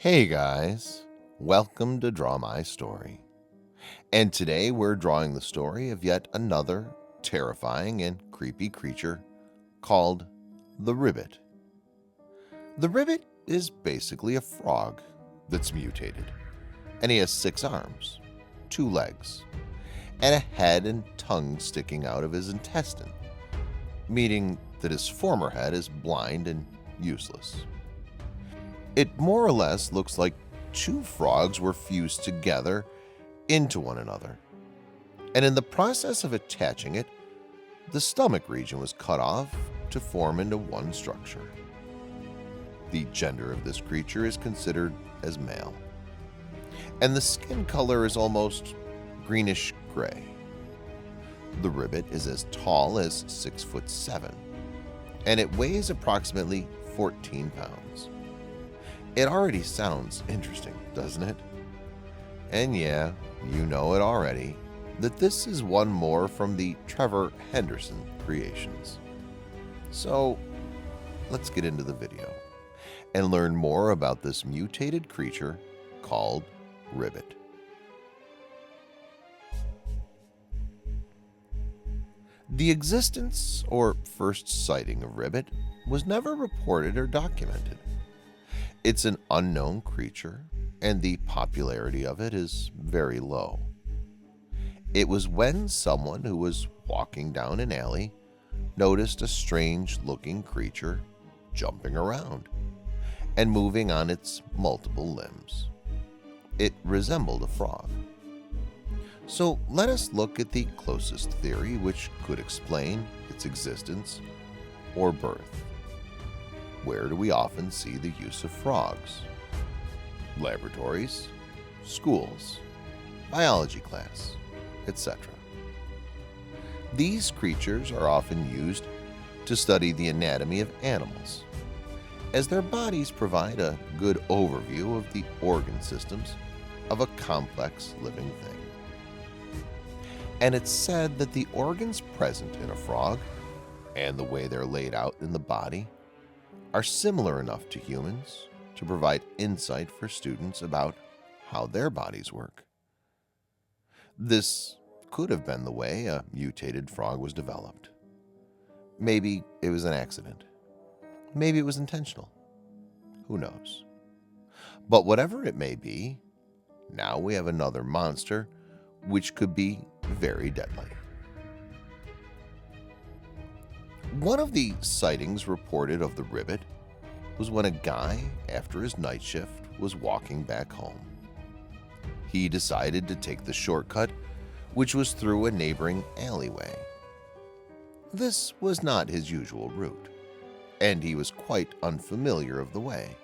Hey guys, welcome to Draw My Story. And today we're drawing the story of yet another terrifying and creepy creature called the Ribbit. The Ribbit is basically a frog that's mutated, and he has 6 arms, 2 legs, and a head and tongue sticking out of his intestine, meaning that his former head is blind and useless. It more or less looks like 2 frogs were fused together into one another, and in the process of attaching it, the stomach region was cut off to form into one structure. The gender of this creature is considered as male, and the skin color is almost greenish gray. The Ribbit is as tall as 6'7", and it weighs approximately 14 pounds. It already sounds interesting, doesn't it? And yeah, you know it already, that this is one more from the Trevor Henderson creations. So let's get into the video and learn more about this mutated creature called Ribbit. The existence or first sighting of Ribbit was never reported or documented. It's an unknown creature, and the popularity of it is very low. It was when someone who was walking down an alley noticed a strange-looking creature jumping around and moving on its multiple limbs. It resembled a frog. So let us look at the closest theory which could explain its existence or birth. Where do we often see the use of frogs? Laboratories, schools, biology class, etc. These creatures are often used to study the anatomy of animals, as their bodies provide a good overview of the organ systems of a complex living thing. And it's said that the organs present in a frog, and the way they're laid out in the body, are similar enough to humans to provide insight for students about how their bodies work. This could have been the way a mutated frog was developed. Maybe it was an accident. Maybe it was intentional. Who knows? But whatever it may be, now we have another monster which could be very deadly. One of the sightings reported of the Ribbit was when a guy, after his night shift, was walking back home. He decided to take the shortcut, which was through a neighboring alleyway. This was not his usual route, and he was quite unfamiliar of the way.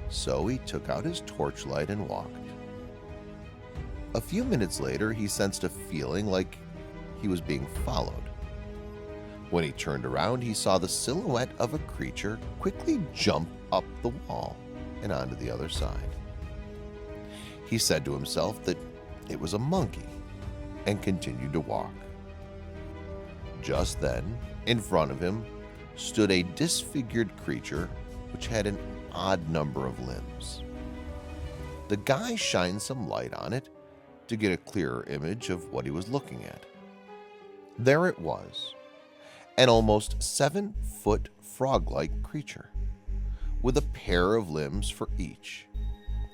So he took out his torchlight and walked. A few minutes later, he sensed a feeling like he was being followed. When he turned around, he saw the silhouette of a creature quickly jump up the wall and onto the other side. He said to himself that it was a monkey and continued to walk. Just then, in front of him, stood a disfigured creature which had an odd number of limbs. The guy shined some light on it to get a clearer image of what he was looking at. There it was. An almost 7-foot frog-like creature, with a pair of limbs for each,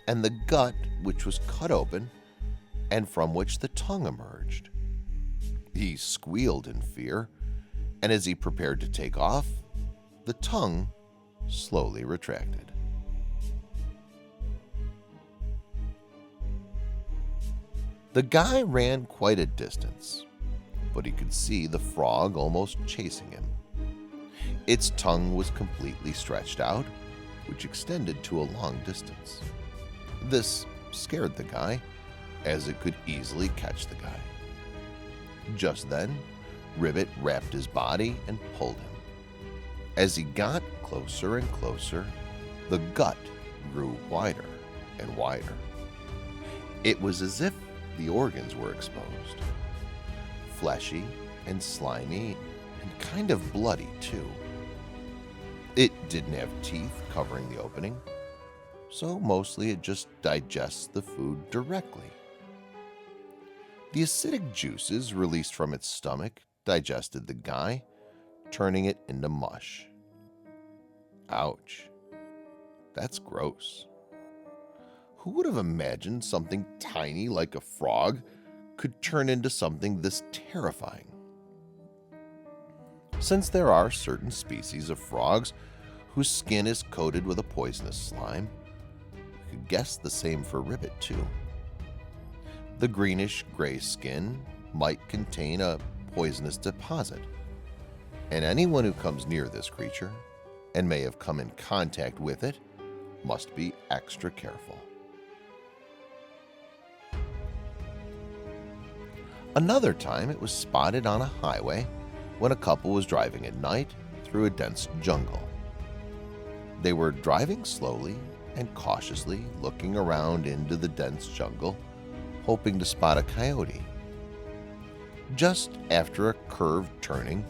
and the gut which was cut open and from which the tongue emerged. He squealed in fear, and as he prepared to take off, the tongue slowly retracted. The guy ran quite a distance, but he could see the frog almost chasing him. Its tongue was completely stretched out, which extended to a long distance. This scared the guy, as it could easily catch the guy. Just then, Ribbit wrapped his body and pulled him. As he got closer and closer, the gut grew wider and wider. It was as if the organs were exposed. Fleshy and slimy and kind of bloody too. It didn't have teeth covering the opening, so mostly it just digests the food directly. The acidic juices released from its stomach digested the guy, turning it into mush. Ouch. That's gross. Who would have imagined something tiny like a frog could turn into something this terrifying? Since there are certain species of frogs whose skin is coated with a poisonous slime, we could guess the same for Ribbit too. The greenish-gray skin might contain a poisonous deposit, and anyone who comes near this creature and may have come in contact with it must be extra careful. Another time it was spotted on a highway when a couple was driving at night through a dense jungle. They were driving slowly and cautiously, looking around into the dense jungle, hoping to spot a coyote. Just after a curved turning,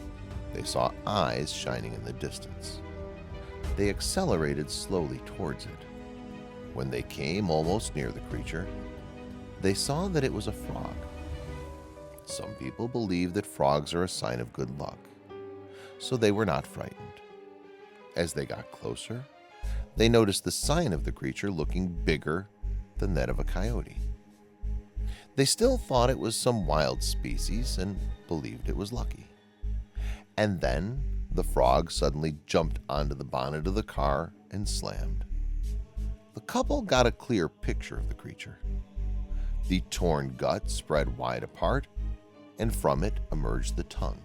they saw eyes shining in the distance. They accelerated slowly towards it. When they came almost near the creature, they saw that it was a frog. Some people believe that frogs are a sign of good luck, so they were not frightened. As they got closer, they noticed the sign of the creature looking bigger than that of a coyote. They still thought it was some wild species and believed it was lucky. And then the frog suddenly jumped onto the bonnet of the car and slammed. The couple got a clear picture of the creature. The torn gut spread wide apart, and from it emerged the tongue.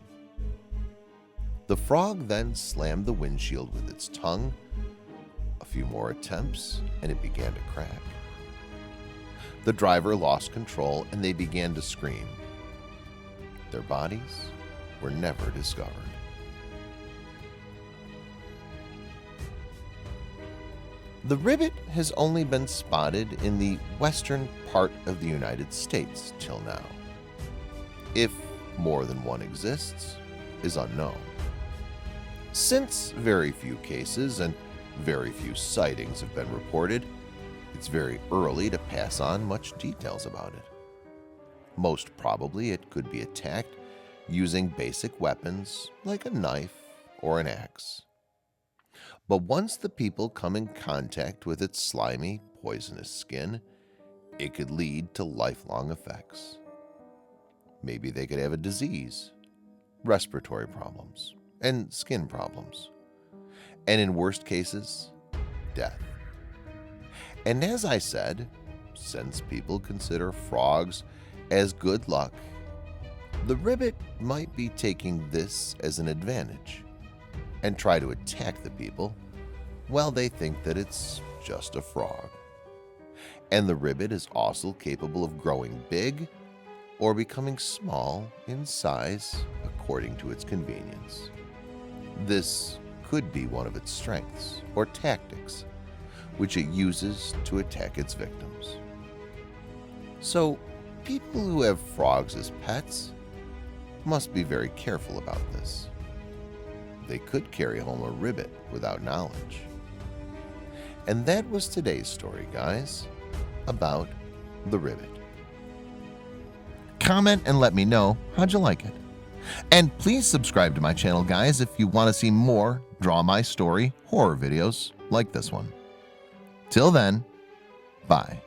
The frog then slammed the windshield with its tongue. A few more attempts, and it began to crack. The driver lost control, and they began to scream. Their bodies were never discovered. The ribbit has only been spotted in the western part of the United States till now. If more than one exists, is unknown. Since very few cases and very few sightings have been reported, it's very early to pass on much details about it. Most probably it could be attacked using basic weapons like a knife or an axe. But once the people come in contact with its slimy, poisonous skin, it could lead to lifelong effects. Maybe they could have a disease, respiratory problems, and skin problems. And in worst cases, death. And as I said, since people consider frogs as good luck, the ribbit might be taking this as an advantage and try to attack the people while they think that it's just a frog. And the ribbit is also capable of growing big or becoming small in size according to its convenience. This could be one of its strengths or tactics, which it uses to attack its victims. So, people who have frogs as pets must be very careful about this. They could carry home a ribbit without knowledge. And that was today's story, guys, about the ribbit. Comment and let me know how'd you like it. And please subscribe to my channel, guys, if you want to see more Draw My Story horror videos like this one. Till then, bye.